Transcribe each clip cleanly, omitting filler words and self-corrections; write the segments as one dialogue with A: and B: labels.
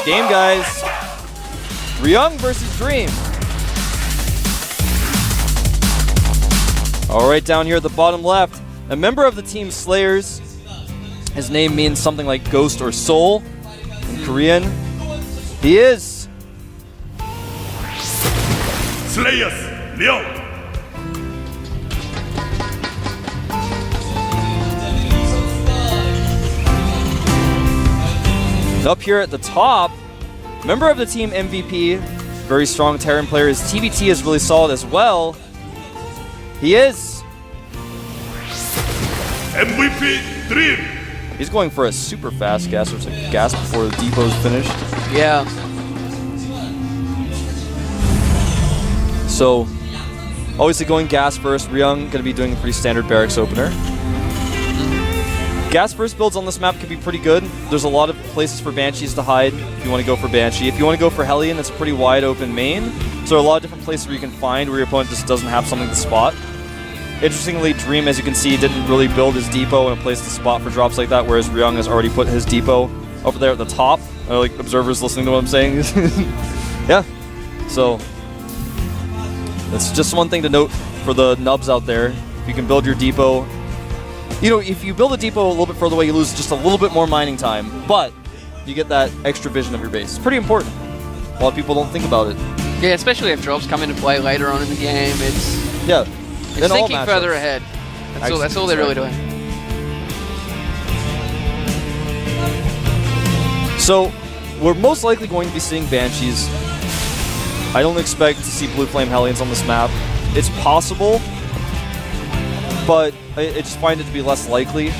A: Next game, guys. Ryung versus Dream. All right, down here at the bottom left, a member of the team Slayers. His name means something like ghost or soul in Korean. He is
B: Slayers, Ryung.
A: Up here at the top, member of the team MVP, very strong Terran player. His TVT is really solid as well. He is
B: MVP Dream.
A: He's going for a super fast gas, or like gas before the depot's finished.
C: Yeah.
A: So, obviously going gas first. Ryung going to be doing a pretty standard barracks opener. Gas first builds on this map can be pretty good. There's a lot of places for Banshees to hide if you want to go for Banshee. If you want to go for Hellion, it's a pretty wide open main. So there are a lot of different places where you can find where your opponent just doesn't have something to spot. Interestingly, Dream, as you can see, didn't really build his depot in a place to spot for drops like that, whereas Ryung has already put his depot over there at the top. Like observers listening to what I'm saying. Yeah. So that's just one thing to note for the nubs out there. If you can build your depot. You know, if you build a depot a little bit further away, you lose just a little bit more mining time, but you get that extra vision of your base. It's pretty important. A lot of people don't think about it.
C: Yeah, especially if drops come into play later on in the game. It's
A: Yeah.
C: It's thinking further ahead. That's all they're really doing.
A: So, we're most likely going to be seeing Banshees. I don't expect to see Blue Flame Hellions on this map. It's possible, but I just find it to be less likely.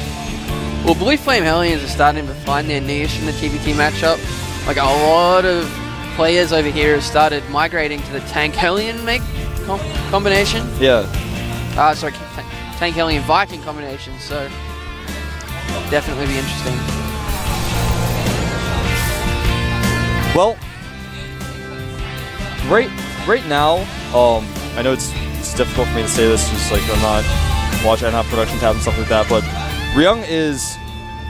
C: Well, Blue Flame Hellions are starting to find their niche in the TVT matchup. Like, a lot of players over here have started migrating to the Tank Hellion combination.
A: Yeah.
C: Sorry, Tank Hellion Viking combination, so definitely be interesting.
A: Well, right now, I know it's difficult for me to say this, just like I'm not watching, I don't have production tabs and stuff like that, but Ryung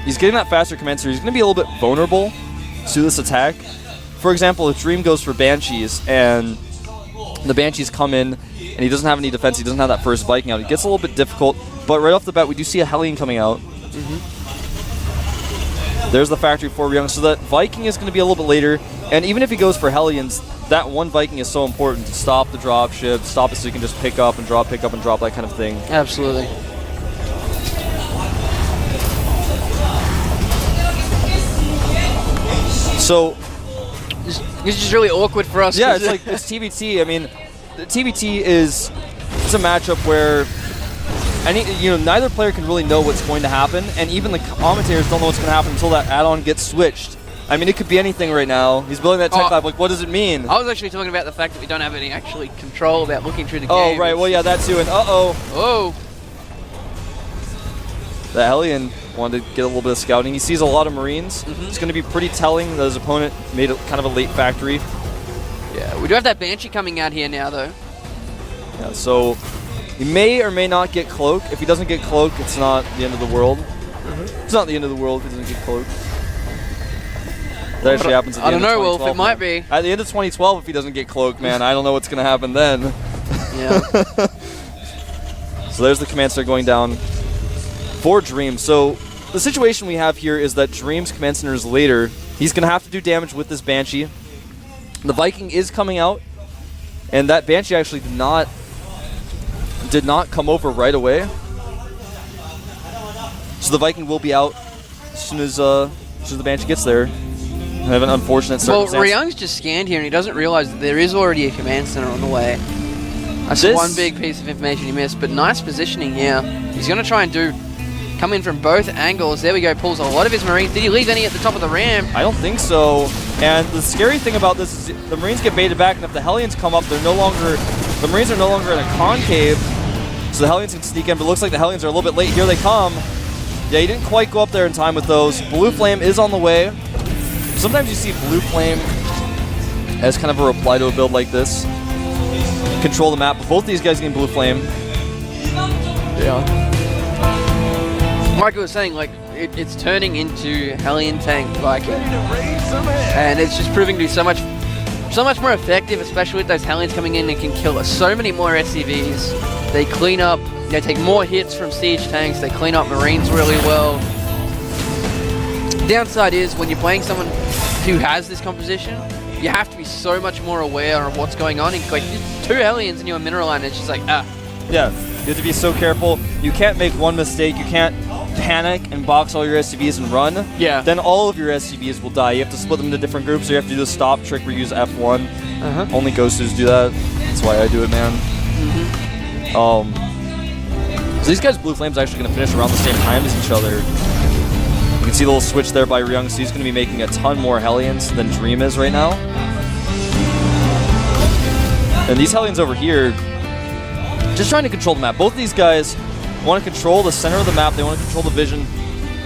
A: he's getting that faster commencer. He's going to be a little bit vulnerable to this attack. For example, if Dream goes for Banshees and the Banshees come in and he doesn't have any defense, he doesn't have that first Viking out, it gets a little bit difficult, but right off the bat we do see a Hellion coming out. There's the factory for Ryung, so that Viking is going to be a little bit later, and even if he goes for Hellions, that one Viking is so important to stop the drop ship, stop it so you can just pick up and drop, that kind of thing.
C: Absolutely.
A: So
C: it's just really awkward for us.
A: Yeah, it's like it's TVT. I mean, the TVT it's a matchup where neither player can really know what's going to happen, and even the commentators don't know what's going to happen until that add-on gets switched. I mean, it could be anything right now. He's building that tech lab. Like, what does it mean?
C: I was actually talking about the fact that we don't have any actually control about looking through the game.
A: Oh, right. Well, yeah, that too. And
C: oh,
A: the Hellion wanted to get a little bit of scouting. He sees a lot of Marines. It's going to be pretty telling that his opponent made kind of a late factory.
C: Yeah, we do have that Banshee coming out here now, though.
A: Yeah, so he may or may not get Cloak. If he doesn't get Cloak, it's not the end of the world. It's not the end of the world if he doesn't get Cloak. That actually happens at the end of 2012.
C: I don't know, Wolf. It might be.
A: At the end of 2012, if he doesn't get Cloak, man, I don't know what's going to happen then.
C: Yeah.
A: So there's the command center going down for Dream. So the situation we have here is that Dream's command center is later. He's going to have to do damage with this Banshee. The Viking is coming out, and that Banshee actually did not come over right away. So the Viking will be out as soon as the Banshee gets there. I have an unfortunate circumstance.
C: Well, Ryung's just scanned here and he doesn't realize that there is already a command center on the way. That's one big piece of information he missed, but nice positioning here. He's going to try and come in from both angles. There we go, pulls a lot of his Marines. Did he leave any at the top of the ramp?
A: I don't think so. And the scary thing about this is the Marines get baited back, and if the Hellions come up, the Marines are no longer in a concave, so the Hellions can sneak in, but it looks like the Hellions are a little bit late. Here they come. Yeah, he didn't quite go up there in time with those. Blue Flame is on the way. Sometimes you see Blue Flame as kind of a reply to a build like this. Control the map, but both these guys getting Blue Flame.
C: Yeah. Like I was saying, like, it's turning into Hellion tank Viking, and it's just proving to be so much more effective, especially with those Hellions coming in and can kill so many more SCVs. They clean up, they take more hits from siege tanks, they clean up Marines really well. Downside is when you're playing someone who has this composition, you have to be so much more aware of what's going on. Like 2 Hellions and you're a mineral line, it's just like
A: Yeah, you have to be so careful. You can't make one mistake. You can't panic and box all your SCVs and run.
C: Yeah.
A: Then all of your SCVs will die. You have to split them into different groups, so you have to do the stop trick where you use F1. Only Ghostus do that. That's why I do it, man. So these guys' Blue Flame's actually going to finish around the same time as each other. You can see the little switch there by Ryung, so he's going to be making a ton more Hellions than Dream is right now. And these Hellions over here, just trying to control the map. Both of these guys want to control the center of the map. They want to control the vision.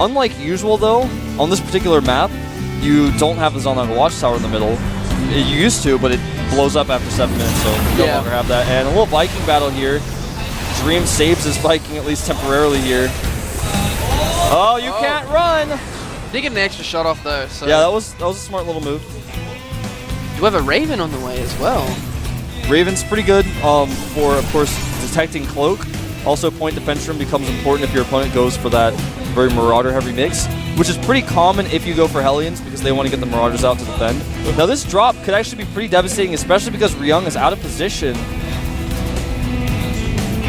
A: Unlike usual, though, on this particular map, you don't have the Zonlong Watchtower in the middle. You used to, but it blows up after 7 minutes, so you no longer have that. And a little Viking battle here. Dream saves his Viking, at least temporarily here. Oh, you can't run!
C: They get an extra shot off, though. So.
A: Yeah, that was a smart little move.
C: You have a Raven on the way as well.
A: Raven's pretty good for, of course, detecting Cloak. Also, point defense room becomes important if your opponent goes for that very Marauder-heavy mix, which is pretty common if you go for Hellions because they want to get the Marauders out to defend. Now, this drop could actually be pretty devastating, especially because Ryung is out of position.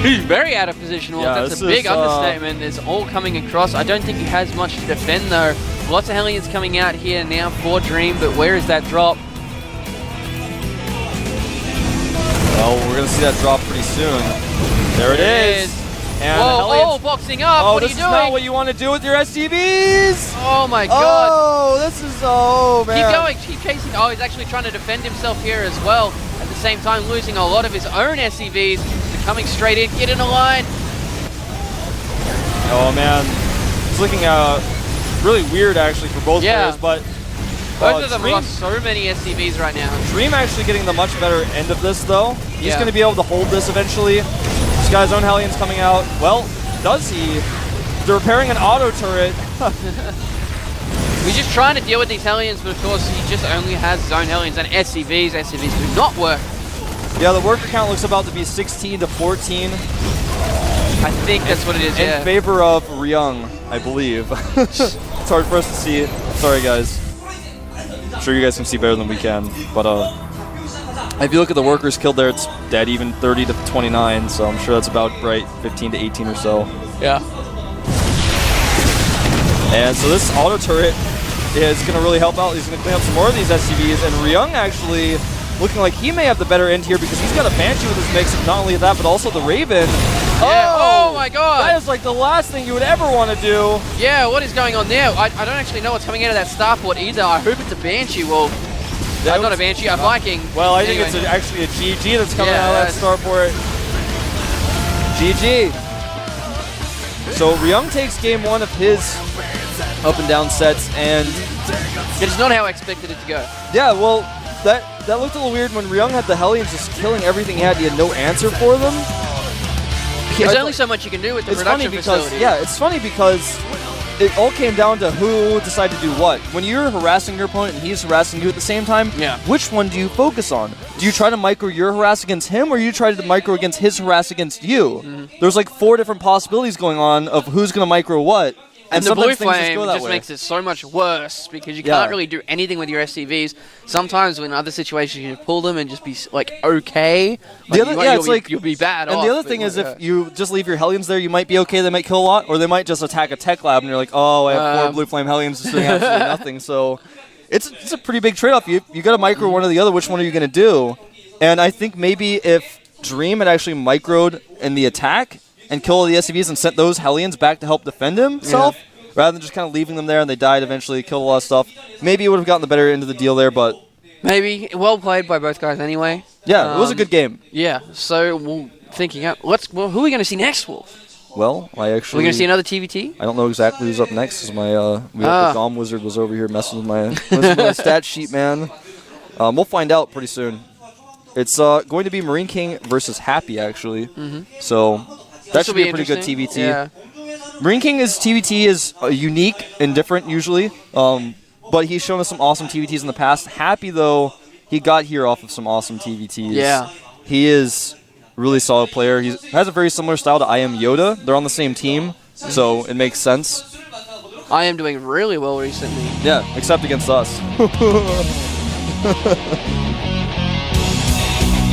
C: He's very out of position. Well,
A: Yeah,
C: that's a big understatement. It's all coming across. I don't think he has much to defend, though. Lots of Hellions coming out here now for Dream, but where is that drop?
A: Well, we're going to see that drop pretty soon. There it is. And
C: Whoa, boxing up.
A: Oh,
C: what are you
A: this
C: doing?
A: is not what you want to do with your SCVs.
C: Oh, my God.
A: Oh, this is, oh, man.
C: Keep going. Keep chasing. Oh, he's actually trying to defend himself here as well. At the same time, losing a lot of his own SCVs. They're coming straight in. Get in a line.
A: Oh, man. It's looking really weird, actually, for both players, but...
C: Both of them have lost so many SCVs right now.
A: Dream actually getting the much better end of this, though. He's
C: Yeah.
A: going to be able to hold this eventually. This guy's own Hellion's coming out. Well, does he? They're repairing an auto turret.
C: He's just trying to deal with these Hellions, but of course he just only has his own Hellions and SCVs. SCVs do not work.
A: Yeah, the worker count looks about to be 16 to 14.
C: I think that's what it is,
A: In favor of Ryung, I believe. It's hard for us to see. Sorry, guys. I'm sure you guys can see better than we can, but if you look at the workers killed there, it's dead even 30 to 29, so I'm sure that's about right, 15 to 18 or so.
C: Yeah.
A: And so this auto turret is going to really help out. He's going to clean up some more of these SCVs, and Ryung actually looking like he may have the better end here because he's got a Banshee with his mix, and not only that, but also the Raven.
C: Yeah. Oh my God!
A: That is like the last thing you would ever want to do.
C: Yeah, what is going on there? I don't actually know what's coming out of that starport either. I hope it's a Banshee. Well, not a Banshee, a Viking.
A: Well, I
C: Anyway.
A: think it's actually a GG that's coming
C: Yeah,
A: out of that starport. GG. So Ryung takes game 1 of his up and down sets, and
C: It's not how I expected it to go.
A: yeah, well, that looked a little weird when Ryung had the Hellions just killing everything he had. He had no answer for them.
C: There's only so much you can do with the production facility.
A: Yeah, it's funny because it all came down to who decided to do what. When you're harassing your opponent and he's harassing you at the same time, which one do you focus on? Do you try to micro your harass against him, or you try to micro against his harass against you? There's like 4 different possibilities going on of who's going to micro what.
C: And the Blue Flame just
A: way.
C: makes it so much worse because you can't really do anything with your SCVs. Sometimes in other situations you pull them and just be like okay. Like, you'll be bad.
A: And the other thing is if you just leave your Hellions there, you might be okay. They might kill a lot, or they might just attack a tech lab, and you're like, oh, I have 4 Blue Flame Hellions just doing absolutely nothing. So it's a pretty big trade-off. You got to micro one or the other. Which one are you going to do? And I think maybe if Dream had actually microed in the attack and kill all the SCVs and sent those Hellions back to help defend himself, rather than just kind of leaving them there and they died eventually, killed a lot of stuff. Maybe it would have gotten the better end of the deal there, but...
C: Maybe. Well played by both guys anyway.
A: Yeah, it was a good game.
C: Yeah, so thinking up, who are we going to see next, Wolf?
A: Well, I actually...
C: Are we going to see another TVT?
A: I don't know exactly who's up next, because the GOM Wizard was over here messing with my stat sheet, man. We'll find out pretty soon. It's going to be Marine King versus Happy, actually. So... That should be a pretty good TVT.
C: Yeah.
A: Marine King is TVT is unique and different usually, but he's shown us some awesome TVTs in the past. Happy though, he got here off of some awesome TVTs.
C: Yeah.
A: He is a really solid player. He has a very similar style to I Am Yoda. They're on the same team, so it makes sense.
C: I am doing really well recently.
A: Yeah, except against us.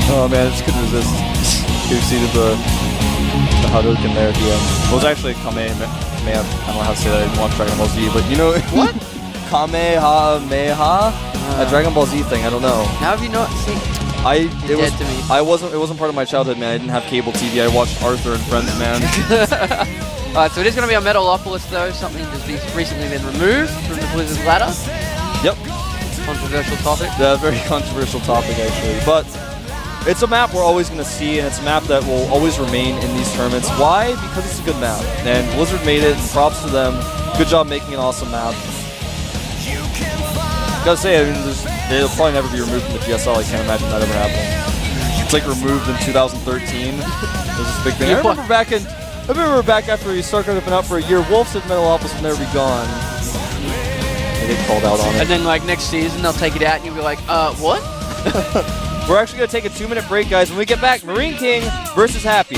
A: Oh man, I just couldn't resist. You see the Hadouken there at the end. It was actually a Kamehameha. I don't know how to say that. I didn't watch Dragon Ball Z, but you know
C: What?
A: Kamehameha? A Dragon Ball Z thing. I don't know.
C: How have you not seen?
A: It
C: dead to me.
A: wasn't part of my childhood, man. I didn't have cable TV. I watched Arthur and Friends, man.
C: Alright, so it is going to be a Metalopolis though, something that's recently been removed from the Blizzard ladder.
A: Yep.
C: Controversial topic.
A: Yeah, very controversial topic actually, but it's a map we're always going to see, and it's a map that will always remain in these tournaments. Why? Because it's a good map, and Blizzard made it, and props to them. Good job making an awesome map. Gotta say, I mean, it'll probably never be removed from the GSL. I can't imagine that ever happening. It's like removed in 2013. It was this big thing. I remember back after Starcraft had been out for a year, Wolf said Metalopolis would never be gone. They get called out on it.
C: And then like next season they'll take it out and you'll be like, what?
A: We're actually going to take a 2-minute break, guys. When we get back, Marine King versus Happy.